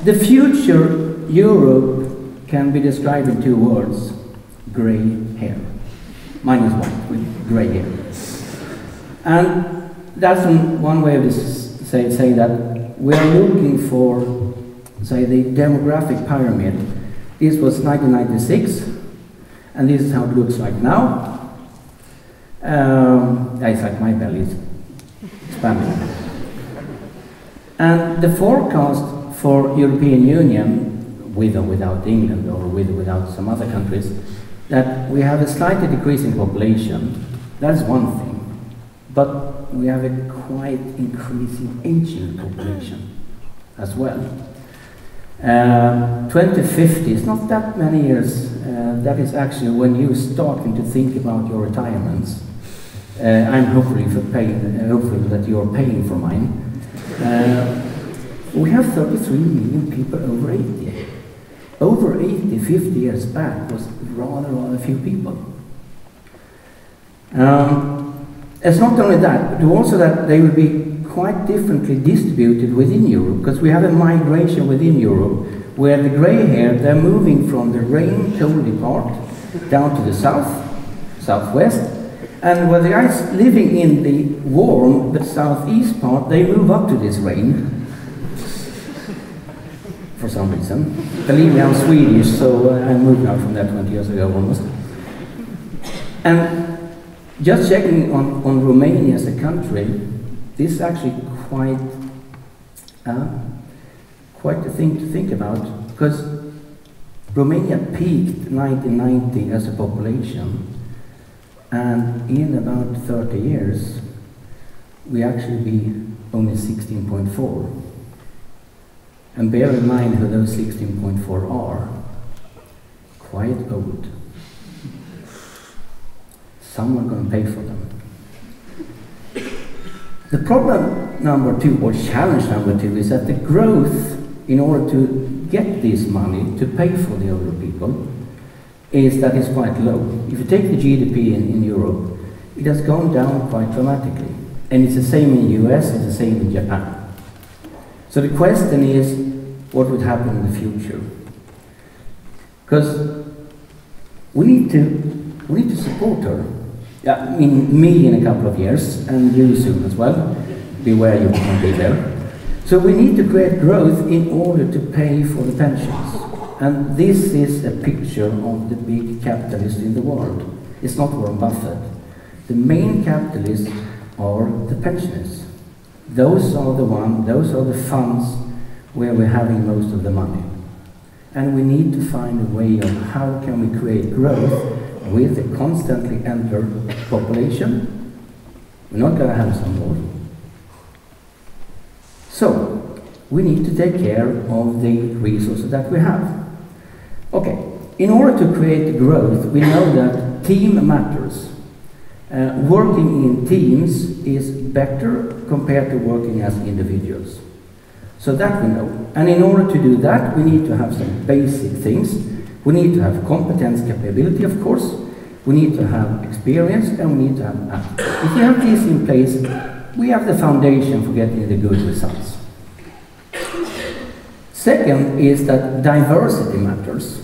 The future Europe can be described in 2 words: grey hair. Mine is white with grey hair. And that's one way of saying that we are looking for, say, the demographic pyramid. This was 1996, and this is how it looks like now. It's like my belly is expanding. And the forecast for European Union, with or without England, or with or without some other countries, that we have a slightly decreasing population. That's one thing. But we have a quite increasing aging population as well. 2050 is not that many years. That is actually when you're starting to think about your retirements. I'm hopeful that you're paying for mine. We have 33 million people over 80. Over 80, 50 years back was rather few people. It's not only that, but also that they will be quite differently distributed within Europe, because we have a migration within Europe where the grey hair, they're moving from the rain-coldy part down to the south, southwest, and where the guys living in the warm but southeast part, they move up to this rain for some reason. Believe me, I'm Swedish, so I moved out from there 20 years ago almost. And just checking on Romania as a country, this is actually quite a thing to think about, because Romania peaked 1990 as a population, and in about 30 years, we actually be only 16.4. And bear in mind who those 16.4 are. Quite old. Someone going to pay for them. The problem number 2, or challenge number 2, is that the growth, in order to get this money to pay for the older people, is that it's quite low. If you take the GDP in Europe, it has gone down quite dramatically. And it's the same in the US, it's the same in Japan. So the question is, what would happen in the future? Because we need to support her. Yeah, I mean, me in a couple of years, and you soon as well. Beware, you won't be there. So we need to create growth in order to pay for the pensions. And this is a picture of the big capitalists in the world. It's not Warren Buffett. The main capitalists are the pensioners. Those are the funds where we're having most of the money. And we need to find a way of how can we create growth with a constantly elder population. We're not going to have some more. So, we need to take care of the resources that we have. Okay, in order to create growth, we know that team matters. Working in teams is better compared to working as individuals. So that we know. And in order to do that, we need to have some basic things. We need to have competence, capability, of course. We need to have experience, and we need to have attitude. If we have these in place, we have the foundation for getting the good results. Second is that diversity matters.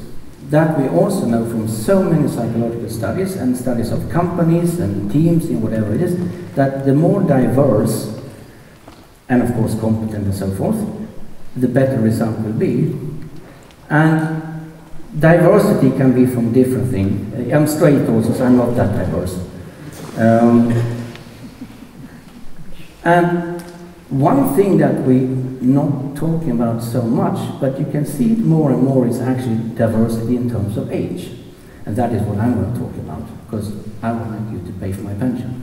That we also know from so many psychological studies and studies of companies and teams and whatever it is, that the more diverse and of course competent and so forth, the better result will be. And diversity can be from different things. I'm straight also, so I'm not that diverse. And one thing that we're not talking about so much, but you can see it more and more, is actually diversity in terms of age. And that is what I'm going to talk about, because I want you to pay for my pension.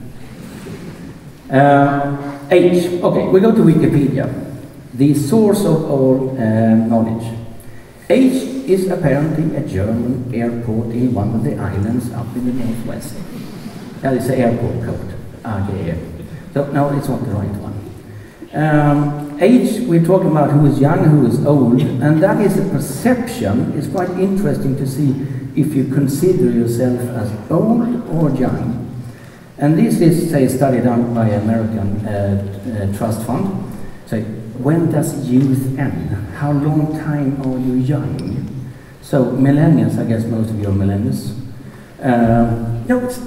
Age. Okay, we go to Wikipedia, the source of all knowledge. Age is apparently a German airport in one of the islands up in the northwest. That is the airport code, AGE. So no, it's not the right one. Age, we're talking about who is young, who is old, and that is a perception. It's quite interesting to see if you consider yourself as old or young. And this is, say, a study done by American Trust Fund. So when does youth end? How long time are you young? So millennials, I guess most of you are millennials. No, it's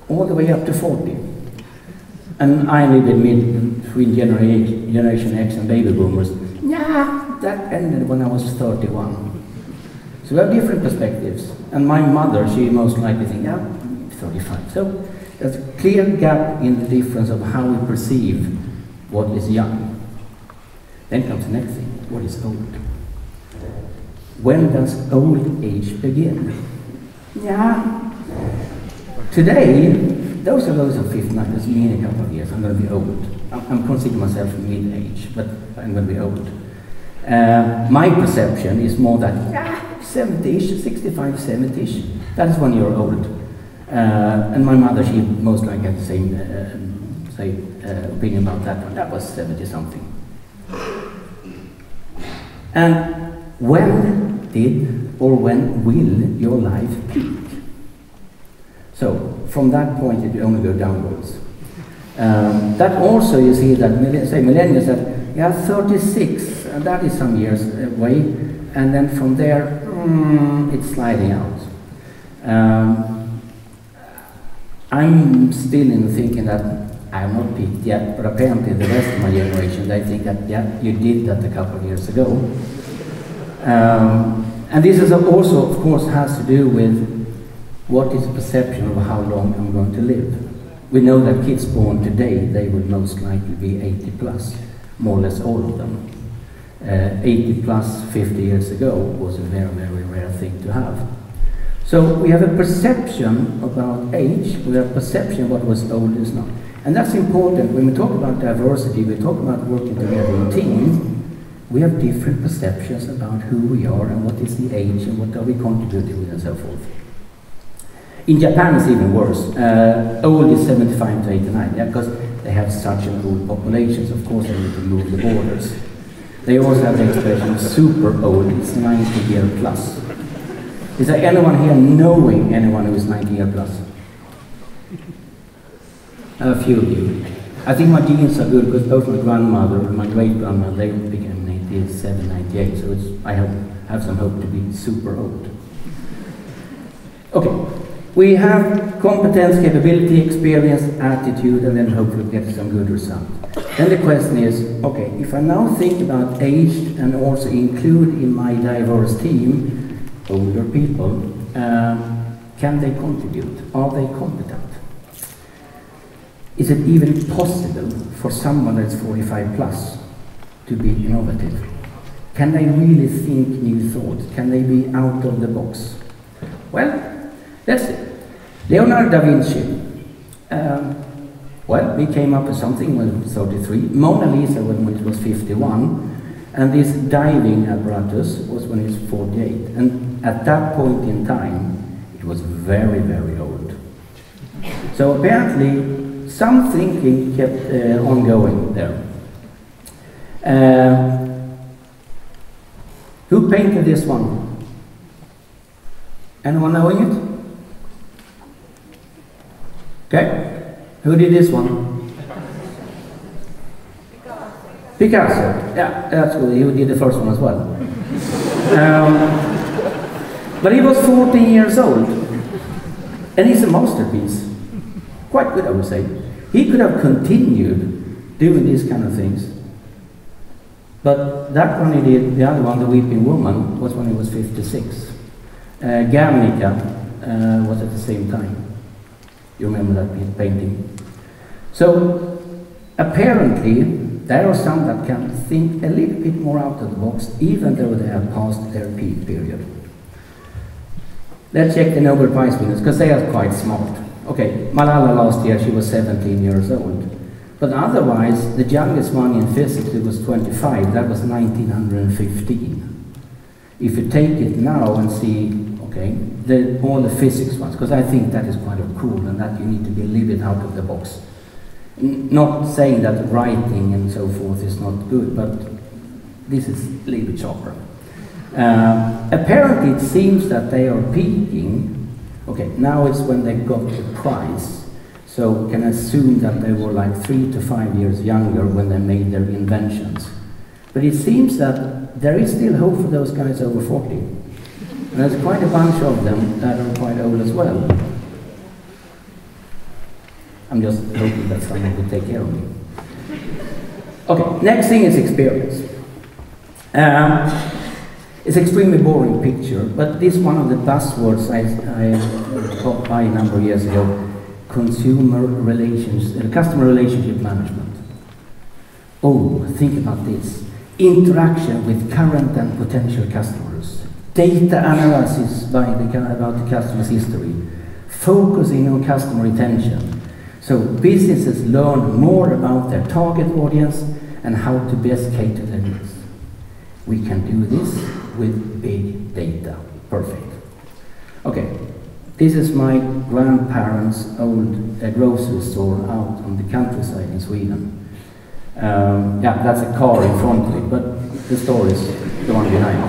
all the way up to 40. And I live in between Generation X and baby boomers. Yeah, that ended when I was 31. So we have different perspectives. And my mother, she most likely thinks, yeah, 35. So there's a clear gap in the difference of how we perceive what is young. Then comes the next thing, what is old? When does old age begin? Yeah. Today, those of 59, that's me in a couple of years, I'm going to be old. I'm considering myself mid-age, but I'm going to be old. My perception is more that, 70-ish, 65, 70-ish. That is when you're old. And my mother, she most likely had the same opinion about that one. That was 70-something. And when did or when will your life peak? So, from that point, it will only go downwards. That also, you see that, millennials that, 36, and that is some years away, and then from there, it's sliding out. I'm still in thinking that I'm not peaked yet, but apparently the rest of my generation, they think that, you did that a couple of years ago. And this is also, of course, has to do with what is the perception of how long I'm going to live. We know that kids born today, they would most likely be 80 plus, more or less all of them. 80 plus 50 years ago was a very, very rare thing to have. So we have a perception about age, we have a perception of what was old is not. And that's important. When we talk about diversity, we talk about working together in teams, we have different perceptions about who we are and what is the age and what are we contributing with and so forth. In Japan it's even worse. Old is 75 to 89, because they have such an old population, so of course they need to move the borders. They also have the expression super old, it's 90 year plus. Is there anyone here knowing anyone who is 90 year plus? A few of you. I think my genes are good because both my grandmother and my great-grandmother, they became 97, 98, so I have some hope to be super old. Okay, we have competence, capability, experience, attitude, and then hopefully get some good result. Then the question is, okay, if I now think about age and also include in my diverse team older people, can they contribute? Are they competent? Is it even possible for someone that's 45 plus to be innovative? Can they really think new thoughts? Can they be out of the box? Well, let's see. Leonardo da Vinci. Well, we came up with something when he was 33. Mona Lisa when he was 51. And this diving apparatus was when he was 48. And at that point in time, it was very, very old. So apparently, some thinking kept ongoing there. Who painted this one? Anyone knowing it? Okay. Who did this one? Picasso. Yeah, that's good. He did the first one as well. But he was 14 years old. And he's a masterpiece. Quite good, I would say. He could have continued doing these kind of things. But that one he did, the other one, The Weeping Woman, was when he was 56. Guernica was at the same time. You remember that painting? So, apparently, there are some that can think a little bit more out of the box, even though they have passed their peak period. Let's check the Nobel Prize winners, because they are quite smart. Okay, Malala last year, she was 17 years old. But otherwise, the youngest one in physics, it was 25, that was 1915. If you take it now and see, okay, all the physics ones, because I think that is quite cool and that you need to be a little bit out of the box. Not saying that writing and so forth is not good, but this is a little bit sharper. Apparently it seems that they are peaking. Okay, now it's when they got the prize. So we can assume that they were like 3 to 5 years younger when they made their inventions. But it seems that there is still hope for those guys over 40. And there's quite a bunch of them that are quite old as well. I'm just hoping that someone will take care of me. Okay, next thing is experience. It's an extremely boring picture, but this is one of the buzzwords I got by a number of years ago: customer relationship management. Oh, think about this: interaction with current and potential customers, data analysis about the customer's history, focusing on customer retention. So businesses learn more about their target audience and how to best cater their needs. We can do this with big data. Perfect. Okay, this is my grandparents' old grocery store out on the countryside in Sweden. Yeah, that's a car in front of it, but the store is the one behind.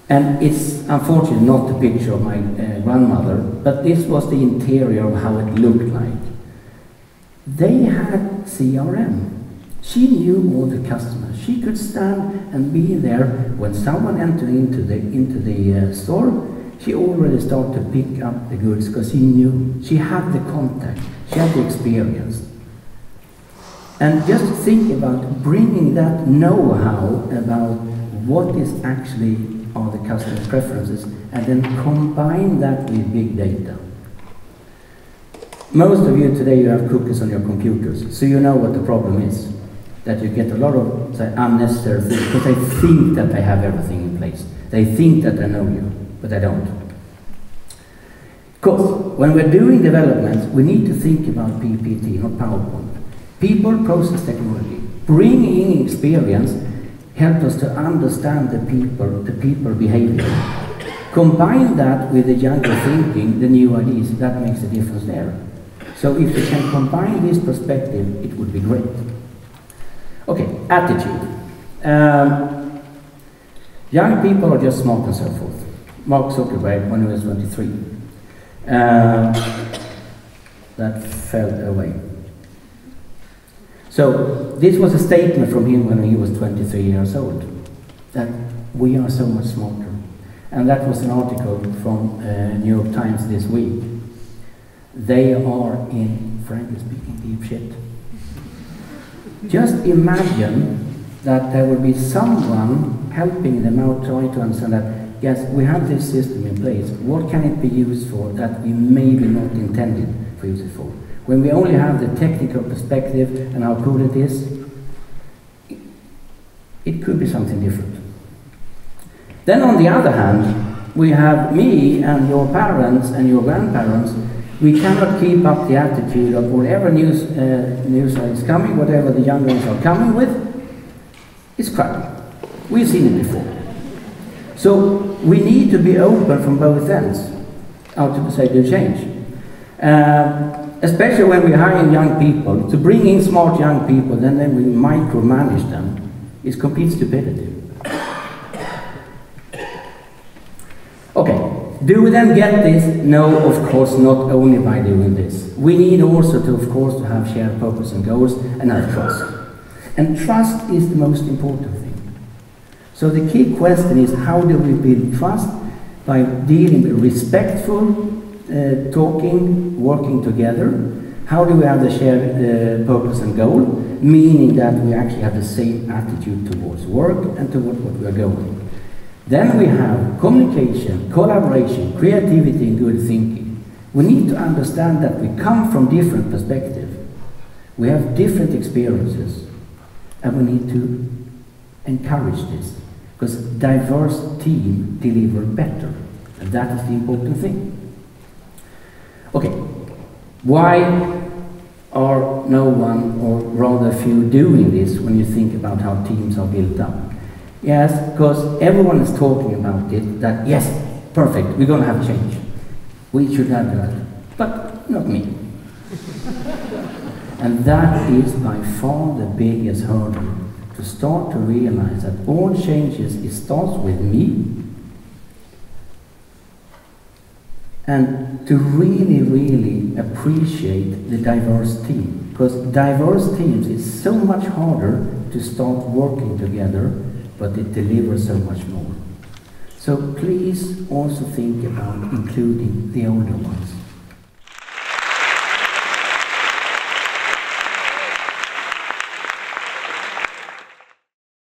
And it's unfortunately not the picture of my grandmother, but this was the interior of how it looked like. They had CRM. She knew all the customers. She could stand and be there when someone entered into the store. She already started to pick up the goods because she knew. She had the contact. She had the experience. And just think about bringing that know-how about what is actually are the customer's preferences, and then combine that with big data. Most of you today, you have cookies on your computers, so you know what the problem is. That you get a lot of unnecessary things, because they think that they have everything in place. They think that they know you, but they don't. Of course, when we're doing development, we need to think about PPT, not PowerPoint. People, process, technology. Bringing in experience help us to understand the people behavior. Combine that with the younger thinking, the new ideas, that makes a difference there. So if we can combine this perspective, it would be great. Okay, attitude. Young people are just smart and so forth. Mark Zuckerberg, when he was 23. That fell away. So this was a statement from him when he was 23 years old, that we are so much smarter. And that was an article from New York Times this week. They are in, frankly speaking, deep shit. Just imagine that there will be someone helping them out, trying to understand that, yes, we have this system in place. What can it be used for that we maybe not intended for use it for? When we only have the technical perspective and how cool it is, it could be something different. Then on the other hand, we have me and your parents and your grandparents. We cannot keep up the attitude of whatever news is coming, whatever the young ones are coming with, it's crap. We've seen it before. So we need to be open from both ends, how to say the change. Especially when we're hiring young people, to bring in smart young people, then we micromanage them, is complete stupidity. Okay, do we then get this? No, of course, not only by doing this. We need also to, of course, to have shared purpose and goals and have trust. And trust is the most important thing. So the key question is, how do we build trust? By dealing with respectful talking, working together. How do we have the shared purpose and goal? Meaning that we actually have the same attitude towards work and towards what we are going. Then we have communication, collaboration, creativity, and good thinking. We need to understand that we come from different perspectives. We have different experiences, and we need to encourage this, because diverse team deliver better, and that is the important thing. Okay, why are no one, or rather few, doing this when you think about how teams are built up? Yes, because everyone is talking about it, that yes, perfect, we're going to have change. We should have that, but not me. And that is by far the biggest hurdle, to start to realize that all changes, it starts with me. and to really, really appreciate the diverse team. Because diverse teams is so much harder to start working together, but it delivers so much more. So please also think about including the older ones.